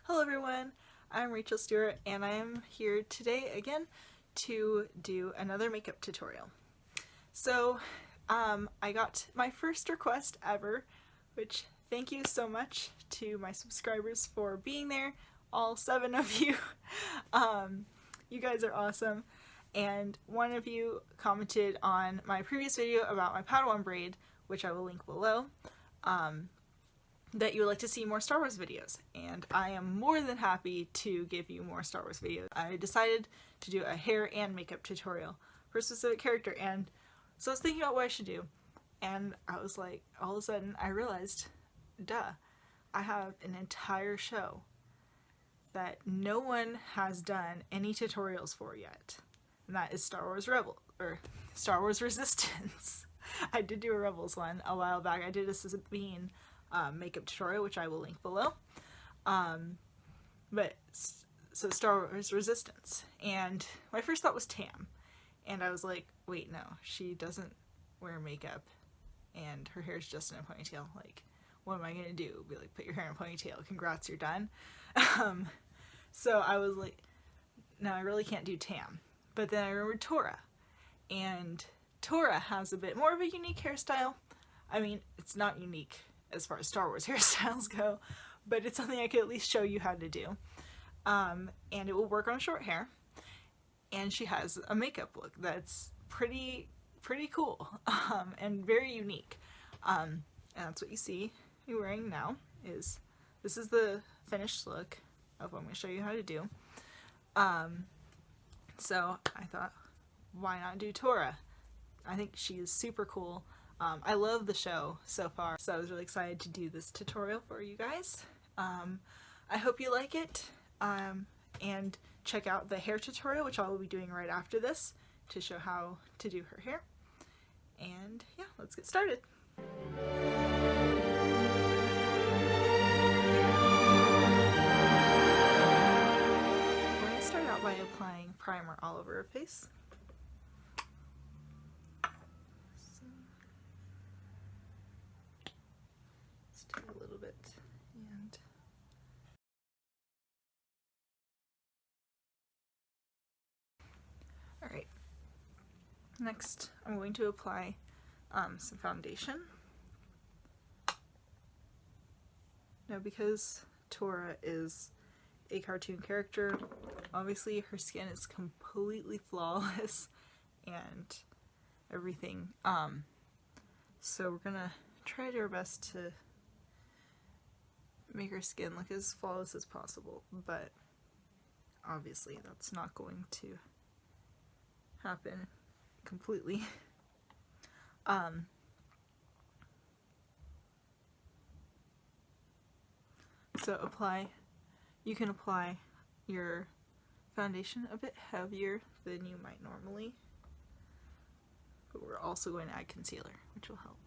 Hello everyone, I'm Rachel Stewart and I am here today again to do another makeup tutorial. So I got my first request ever, which thank you so much to my subscribers for being there, all 7 of you. You guys are awesome. And one of you commented on my previous video about my Padawan braid, which I will link below. That you would like to see more Star Wars videos, and I am more than happy to give you more Star Wars videos. I decided to do a hair and makeup tutorial for a specific character, and so I was thinking about what I should do, and I was like, all of a sudden I realized, duh, I have an entire show that no one has done any tutorials for yet, and that is Star Wars Rebels, or Star Wars Resistance. I did do a Rebels one a while back. I did a Sabine makeup tutorial, which I will link below. So Star Wars Resistance, and my first thought was Tam, and I was like, wait, no, she doesn't wear makeup, and her hair's just in a ponytail. Like, what am I gonna do? Be like, put your hair in a ponytail. Congrats, you're done. So I was like, no, I really can't do Tam. But then I remembered Tora, and Tora has a bit more of a unique hairstyle. I mean, it's not unique as far as Star Wars hairstyles go, but it's something I could at least show you how to do. And it will work on short hair. And she has a makeup look that's pretty cool, and very unique. And that's what you see me wearing now. This is the finished look of what I'm going to show you how to do. So I thought, why not do Tora? I think she is super cool. I love the show so far, so I was really excited to do this tutorial for you guys. I hope you like it, and check out the hair tutorial, which I will be doing right after this, to show how to do her hair. And yeah, let's get started. We're going to start out by applying primer all over her face. A little bit, and alright, next I'm going to apply some foundation. Now, because Tora is a cartoon character, obviously her skin is completely flawless and everything, so we're gonna try our best to make her skin look as flawless as possible, but obviously that's not going to happen completely. So you can apply your foundation a bit heavier than you might normally, but we're also going to add concealer, which will help.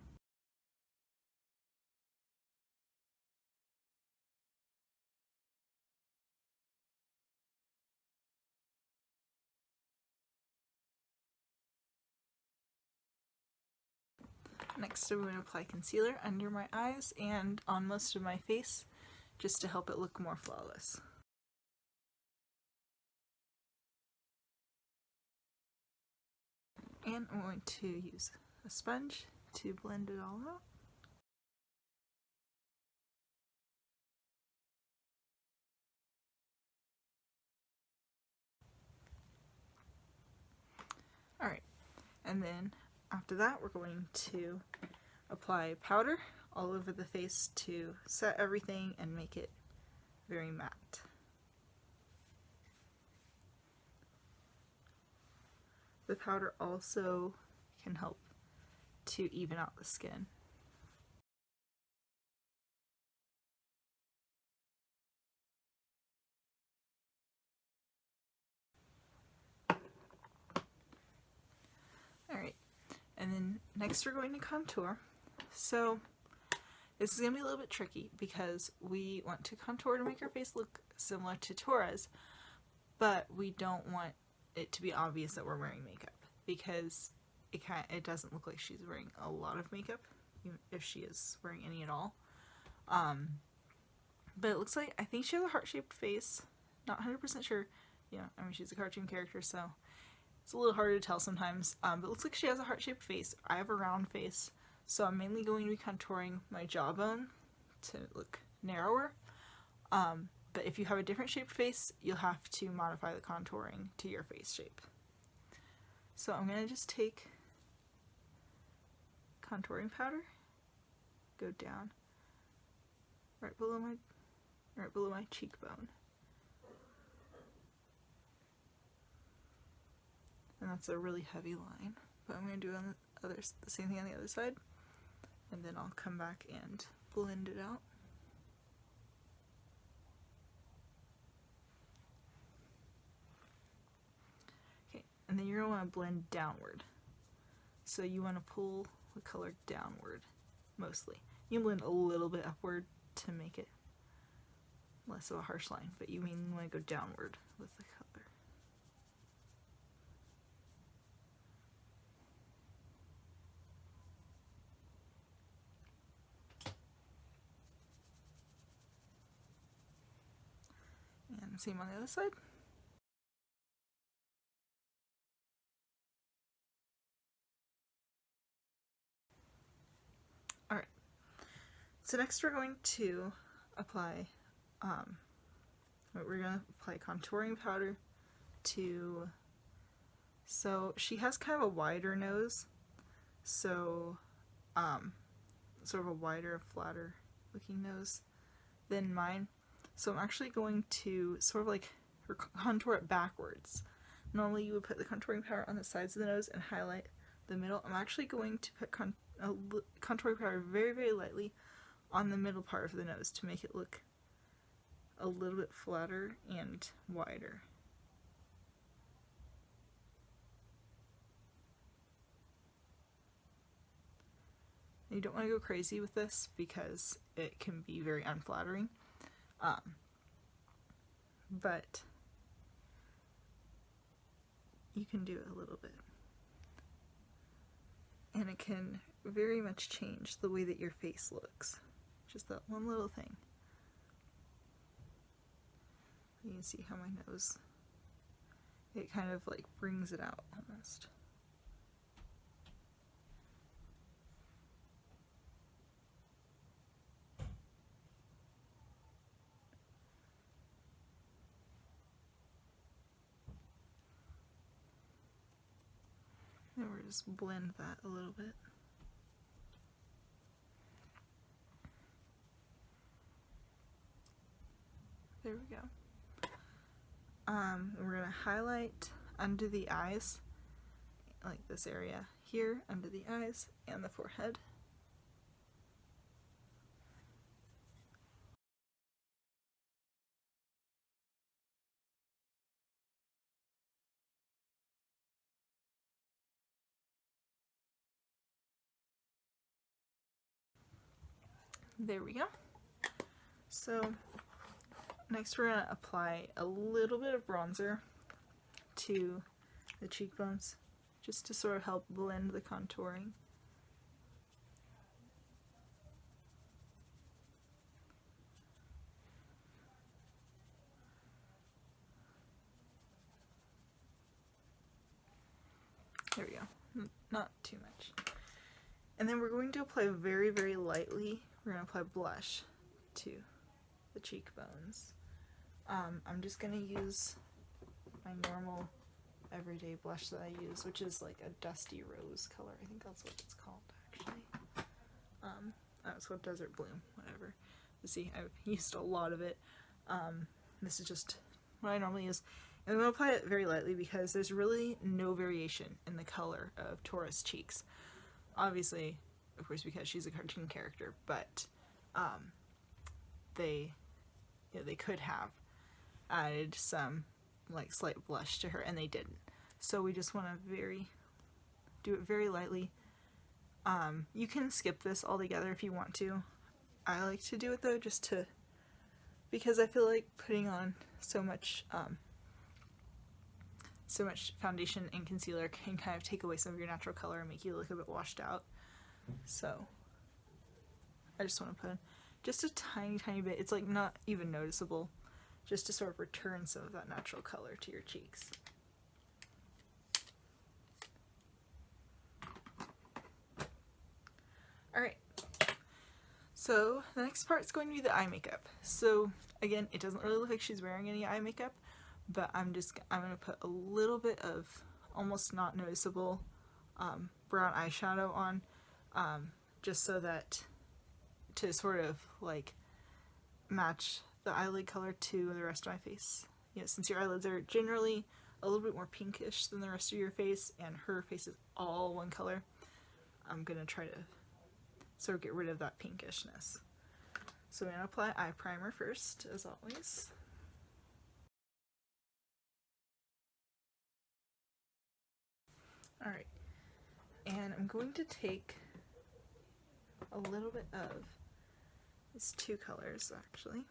Next, I'm going to apply concealer under my eyes and on most of my face, just to help it look more flawless. And I'm going to use a sponge to blend it all out. Alright, and then after that we're going to apply powder all over the face to set everything and make it very matte. The powder also can help to even out the skin. Alright, and then next we're going to contour. So this is going to be a little bit tricky because we want to contour to make our face look similar to Tora's, but we don't want it to be obvious that we're wearing makeup, because it doesn't look like she's wearing a lot of makeup, even if she is wearing any at all. But it looks like, I think she has a heart-shaped face. Not 100% sure. Yeah, I mean, she's a cartoon character, so it's a little harder to tell sometimes. But it looks like she has a heart-shaped face. I have a round face, so I'm mainly going to be contouring my jawbone to look narrower. But if you have a different shaped face, you'll have to modify the contouring to your face shape. So I'm going to just take contouring powder, go down right below my cheekbone. And that's a really heavy line, but I'm going to do the same thing on the other side, and then I'll come back and blend it out. Okay, and then you're going to want to blend downward. So you want to pull the color downward, mostly. You can blend a little bit upward to make it less of a harsh line, but you mainly want to go downward with the color. And same on the other side. Alright, so next we're going to apply contouring powder to, so she has kind of a wider nose, so sort of a wider, flatter looking nose than mine. So I'm actually going to sort of like contour it backwards. Normally you would put the contouring powder on the sides of the nose and highlight the middle. I'm actually going to put contouring powder very, very lightly on the middle part of the nose to make it look a little bit flatter and wider. You don't want to go crazy with this because it can be very unflattering, but you can do it a little bit. And it can very much change the way that your face looks. Just that one little thing. You can see how my nose, it kind of like brings it out almost. And we'll just blend that a little bit. There we go. We're going to highlight under the eyes, like this area here, under the eyes and the forehead. There we go. So next we're going to apply a little bit of bronzer to the cheekbones, just to sort of help blend the contouring. There we go. Not too much. And then we're going to apply very, very lightly. We're going to apply blush to the cheekbones. I'm just going to use my normal everyday blush that I use, which is like a dusty rose color. I think that's what it's called, actually. It's called Desert Bloom, whatever. You see, I've used a lot of it. This is just what I normally use. And I'm going to apply it very lightly because there's really no variation in the color of Tora's cheeks. Obviously, of course, because she's a cartoon character, but they could have added some like slight blush to her, and they didn't. So we just want to do it very lightly. You can skip this altogether if you want to. I like to do it though, because I feel like putting on so much foundation and concealer can kind of take away some of your natural color and make you look a bit washed out. So I just want to put in. just a tiny bit. It's like not even noticeable, just to sort of return some of that natural color to your cheeks. Alright, so the next part is going to be the eye makeup. So again, it doesn't really look like she's wearing any eye makeup, but I'm going to put a little bit of almost not noticeable brown eyeshadow on, just so that to sort of like match the eyelid color to the rest of my face. You know, since your eyelids are generally a little bit more pinkish than the rest of your face, and her face is all one color, I'm gonna try to sort of get rid of that pinkishness. So I'm gonna apply eye primer first, as always. Alright, and I'm going to take a little bit of these two colors, actually.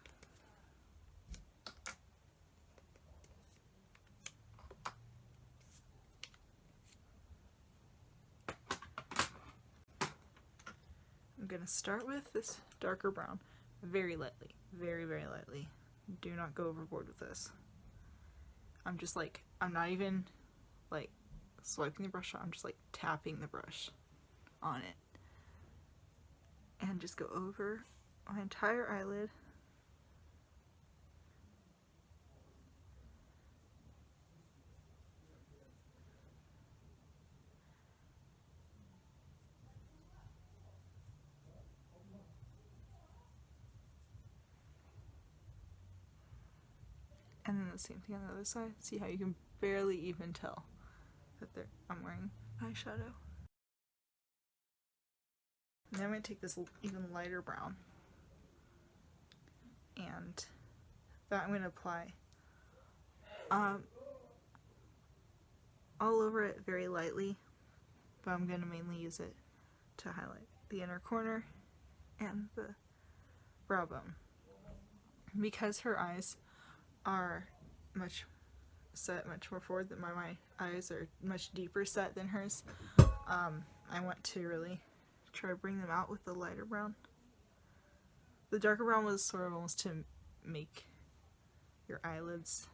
I'm going to start with this darker brown, very lightly, very lightly. Do not go overboard with this. I'm just like, I'm not even like swiping the brush on, I'm just like tapping the brush on it. And just go over my entire eyelid. And then the same thing on the other side. See how you can barely even tell that I'm wearing eyeshadow. Now I'm going to take this even lighter brown, and that I'm going to apply all over it very lightly, but I'm going to mainly use it to highlight the inner corner and the brow bone. Because her eyes are set much more forward, than my eyes are much deeper set than hers, I want to really try to bring them out with the lighter brown. The darker brown was sort of almost to make your eyelids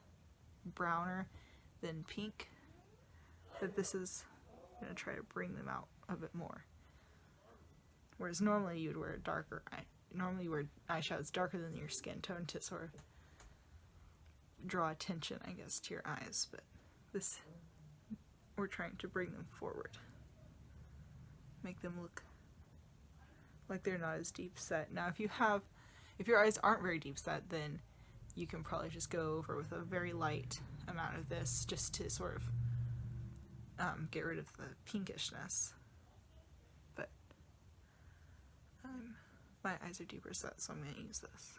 browner than pink, but this is going to try to bring them out a bit more. Whereas normally you would wear a darker normally you wear eyeshadow that's darker than your skin tone to sort of draw attention, I guess, to your eyes, but this, we're trying to bring them forward. Make them look like they're not as deep set. Now if your eyes aren't very deep set, then you can probably just go over with a very light amount of this just to sort of get rid of the pinkishness. But my eyes are deeper set, so I'm going to use this.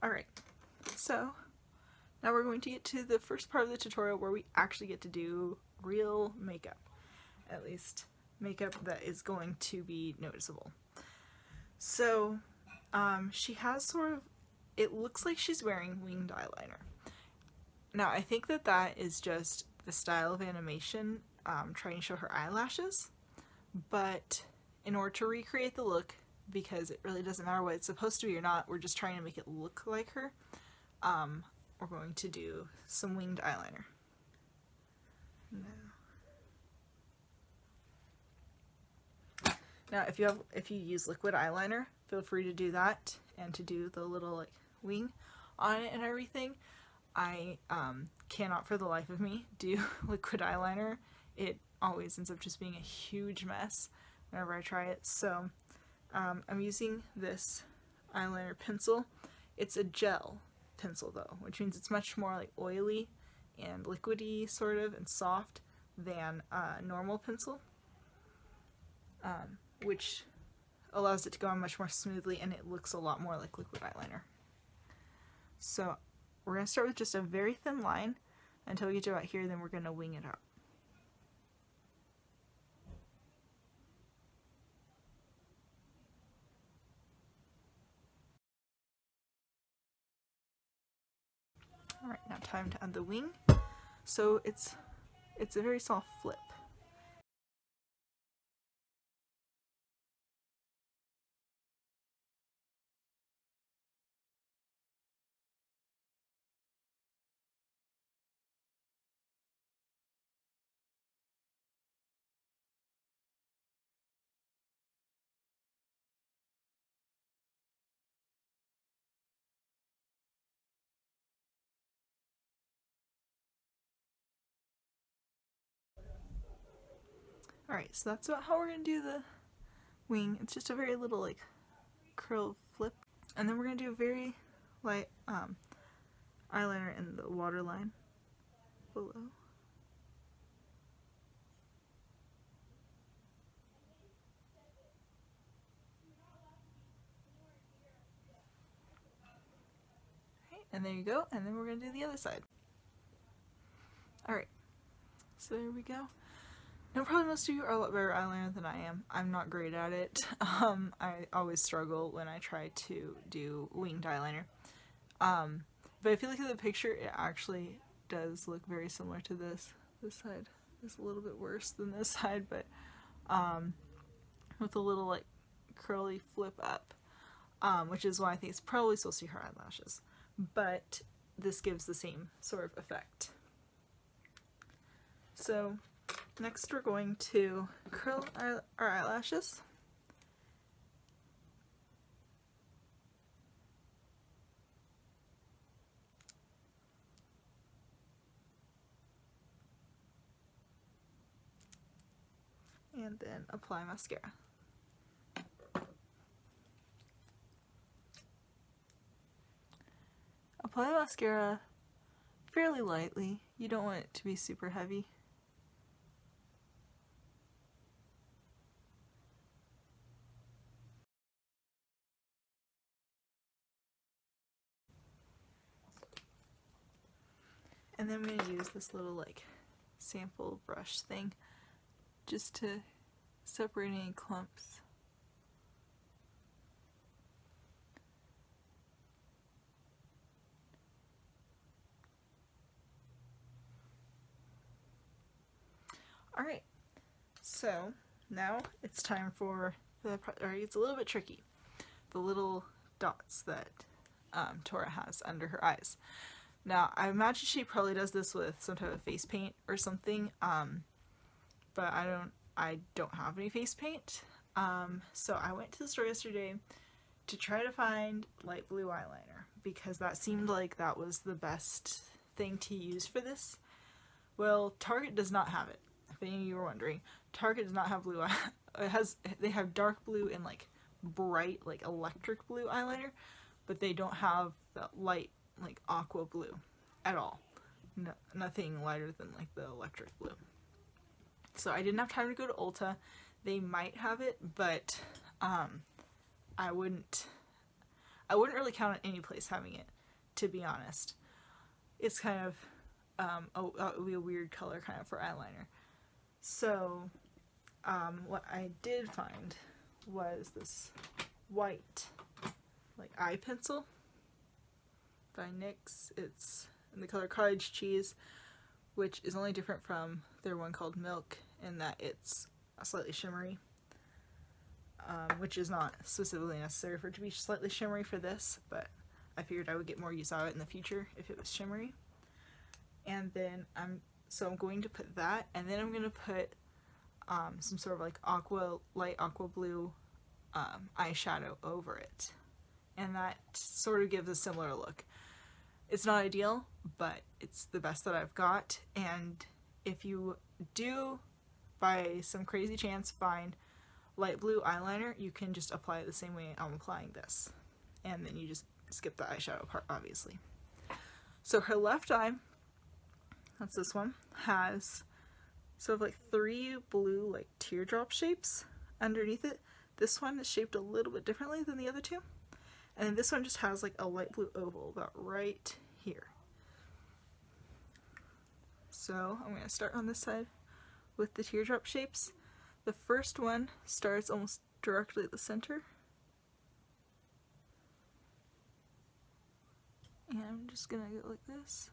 Alright, so now we're going to get to the first part of the tutorial where we actually get to do real makeup. At least makeup that is going to be noticeable. So she has sort of, it looks like she's wearing winged eyeliner. Now I think that that is just the style of animation trying to show her eyelashes, but in order to recreate the look, because it really doesn't matter what it's supposed to be or not, we're just trying to make it look like her, we're going to do some winged eyeliner. Now if you use liquid eyeliner, feel free to do that and to do the little like wing on it and everything. I cannot for the life of me do liquid eyeliner. It always ends up just being a huge mess whenever I try it. So I'm using this eyeliner pencil. It's a gel pencil though, which means it's much more like oily and liquidy sort of and soft than a normal pencil, which allows it to go on much more smoothly, and it looks a lot more like liquid eyeliner. So we're going to start with just a very thin line until we get to about here, then we're going to wing it out. Alright, now time to add the wing. So it's a very soft flip. Alright, so that's about how we're going to do the wing. It's just a very little like curl flip. And then we're going to do a very light eyeliner in the waterline below. Okay, and there you go. And then we're going to do the other side. Alright, so there we go. Now probably most of you are a lot better eyeliner than I am. I'm not great at it. I always struggle when I try to do winged eyeliner. But if you look at the picture, it actually does look very similar to this. This side is a little bit worse than this side, but with a little like curly flip up, which is why I think it's probably supposed to be her eyelashes. But this gives the same sort of effect. So next we're going to curl our eyelashes. And then apply mascara. Apply mascara fairly lightly. You don't want it to be super heavy. And then I'm going to use this little like sample brush thing just to separate any clumps. Alright, so now it's time for the part. It's a little bit tricky. The little dots that Tora has under her eyes. Now, I imagine she probably does this with some type of face paint or something, but I don't have any face paint. So I went to the store yesterday to try to find light blue eyeliner because that seemed like that was the best thing to use for this. Well, Target does not have it. If any of you were wondering, Target does not have blue they have dark blue and like bright like electric blue eyeliner, but they don't have that light like aqua blue at all. No, nothing lighter than like the electric blue. So I didn't have time to go to Ulta. They might have it, but I wouldn't really count on any place having it, to be honest. It's kind of a weird color kind of for eyeliner. So what I did find was this white like eye pencil by NYX. It's in the color Cottage Cheese, which is only different from their one called Milk in that it's slightly shimmery, which is not specifically necessary for it to be slightly shimmery for this, but I figured I would get more use out of it in the future if it was shimmery. And then I'm going to put that, and then I'm going to put some sort of like light aqua blue eyeshadow over it, and that sort of gives a similar look. It's not ideal, but it's the best that I've got. And if you do by some crazy chance find light blue eyeliner, you can just apply it the same way I'm applying this, and then you just skip the eyeshadow part, obviously. So her left eye, that's this one, has sort of like 3 blue like teardrop shapes underneath it. This one is shaped a little bit differently than the other two, and then this one just has like a light blue oval about right here. So I'm going to start on this side with the teardrop shapes. The first one starts almost directly at the center, and I'm just gonna go like this.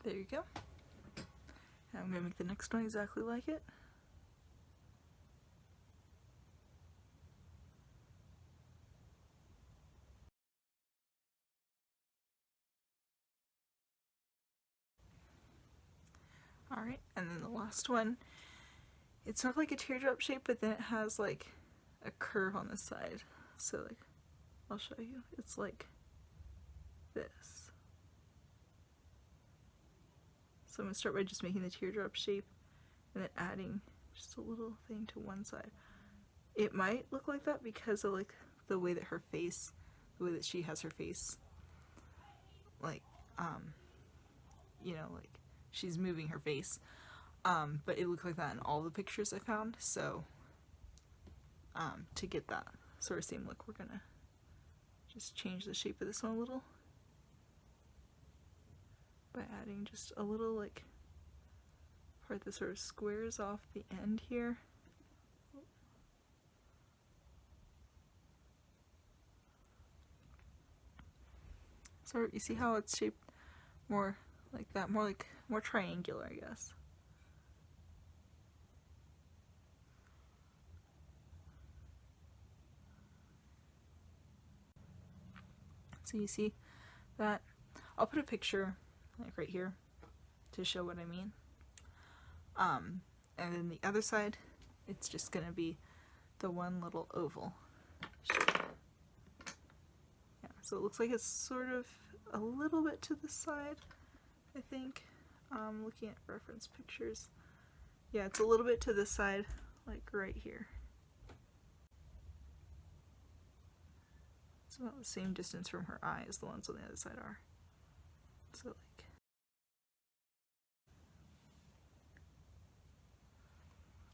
There you go. And I'm going to make the next one exactly like it. Alright, and then the last one, it's sort of like a teardrop shape, but then it has like a curve on the side. So like, I'll show you. It's like this. So I'm going to start by just making the teardrop shape and then adding just a little thing to one side. It might look like that because of like the way that her face, the way that she has her face, like, you know, like she's moving her face. But it looked like that in all the pictures I found. So to get that sort of same look, we're gonna just change the shape of this one a little by adding just a little like part that sort of squares off the end here. So you see how it's shaped more like that, more triangular, I guess. So you see that? I'll put a picture like right here to show what I mean. And then the other side, it's just gonna be the one little oval shape. Yeah, so it looks like it's sort of a little bit to the side, I think. Looking at reference pictures. Yeah, it's a little bit to this side, like right here. It's about the same distance from her eye as the ones on the other side are. So like,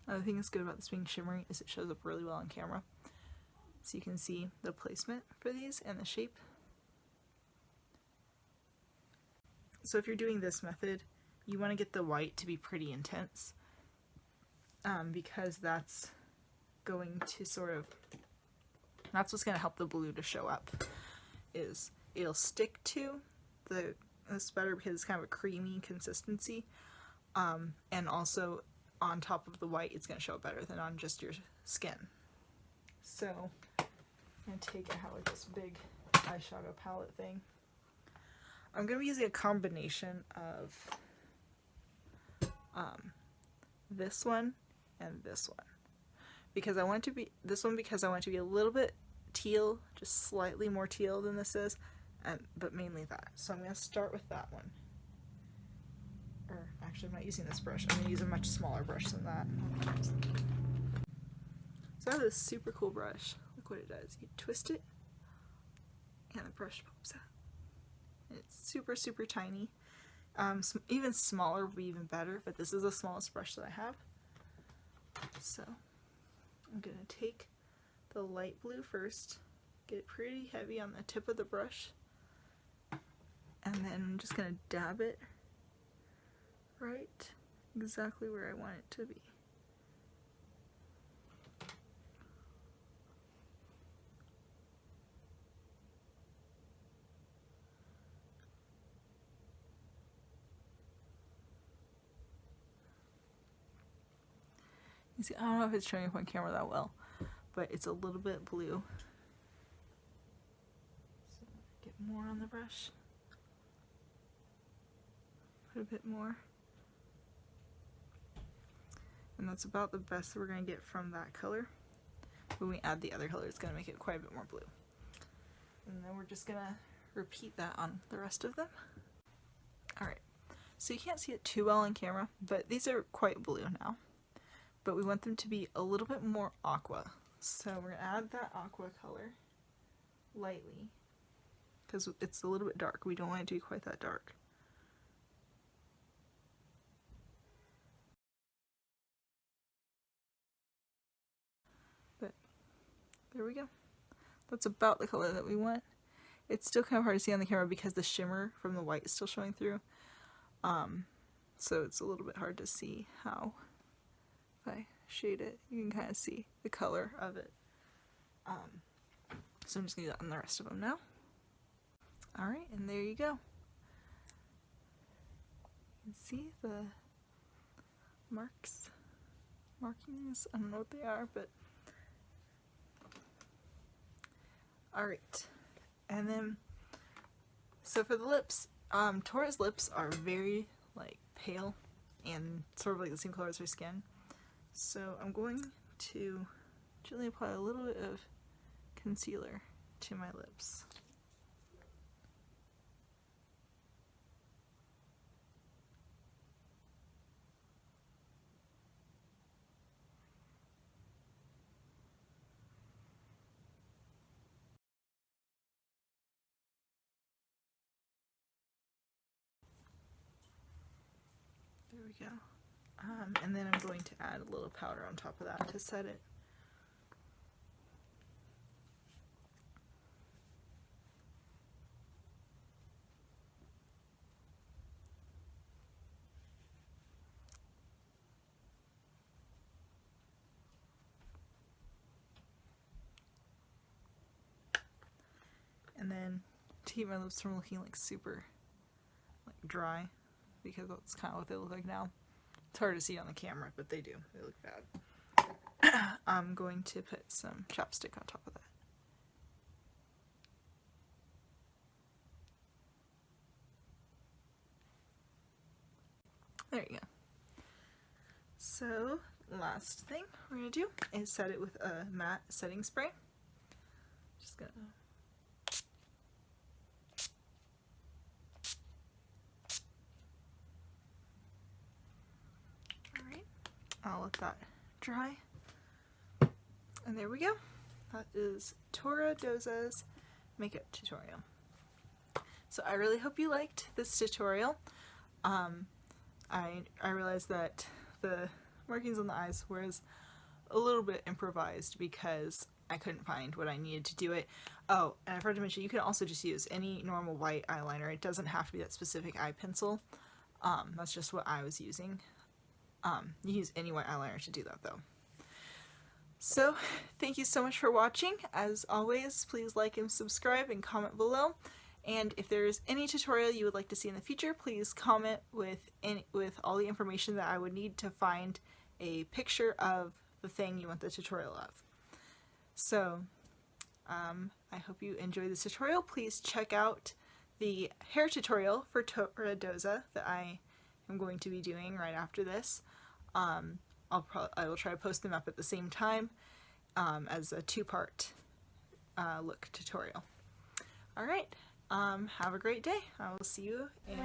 another thing that's good about this being shimmery is it shows up really well on camera. So you can see the placement for these and the shape. So if you're doing this method, you want to get the white to be pretty intense, because that's going to that's what's going to help the blue to show up. Is it'll stick to this better because it's kind of a creamy consistency, and also on top of the white it's going to show up better than on just your skin. So I'm going to take, I have like this big eyeshadow palette thing. I'm going to be using a combination of this one and this one. Because I want it to be, this one because I want it to be a little bit teal, just slightly more teal than this is, but mainly that. So I'm going to start with that one. Or actually I'm not using this brush, I'm going to use a much smaller brush than that. So I have this super cool brush. Look what it does. You twist it and the brush pops out. And it's super, super tiny. Even smaller would be even better, but this is the smallest brush that I have. So I'm going to take the light blue first, get it pretty heavy on the tip of the brush, and then I'm just going to dab it right exactly where I want it to be. You see, I don't know if it's showing up on camera that well, but it's a little bit blue. So get more on the brush. Put a bit more. And that's about the best we're going to get from that color. When we add the other color, it's going to make it quite a bit more blue. And then we're just going to repeat that on the rest of them. Alright, so you can't see it too well on camera, but these are quite blue now. But we want them to be a little bit more aqua. So we're going to add that aqua color lightly, because it's a little bit dark. We don't want it to be quite that dark. But there we go. That's about the color that we want. It's still kind of hard to see on the camera because the shimmer from the white is still showing through. So it's a little bit hard to see how, if I shade it, you can kind of see the color of it. So I'm just going to do that on the rest of them now. Alright, and there you go. See the markings? I don't know what they are, but alright. And then, so for the lips, Tora's lips are very like pale and sort of like the same color as her skin. So I'm going to gently apply a little bit of concealer to my lips. There we go. And then I'm going to add a little powder on top of that to set it. And then to keep my lips from looking like super like dry, because that's kind of what they look like now. It's hard to see on the camera, but they do. They look bad. I'm going to put some chapstick on top of that. There you go. So, last thing we're going to do is set it with a matte setting spray. Just gonna... Alright, I'll let that dry. And there we go. That is Tora Doza's makeup tutorial. So I really hope you liked this tutorial. I realized that the markings on the eyes was a little bit improvised because I couldn't find what I needed to do it. Oh, and I forgot to mention, you can also just use any normal white eyeliner. It doesn't have to be that specific eye pencil. That's just what I was using. You use any white eyeliner to do that though. So, thank you so much for watching. As always, please like and subscribe and comment below. And if there's any tutorial you would like to see in the future, please comment with all the information that I would need to find a picture of the thing you want the tutorial of. So, I hope you enjoy this tutorial. Please check out the hair tutorial for Tora Doza that I am going to be doing right after this. I will try to post them up at the same time as a two-part look tutorial. Alright, have a great day. I will see you in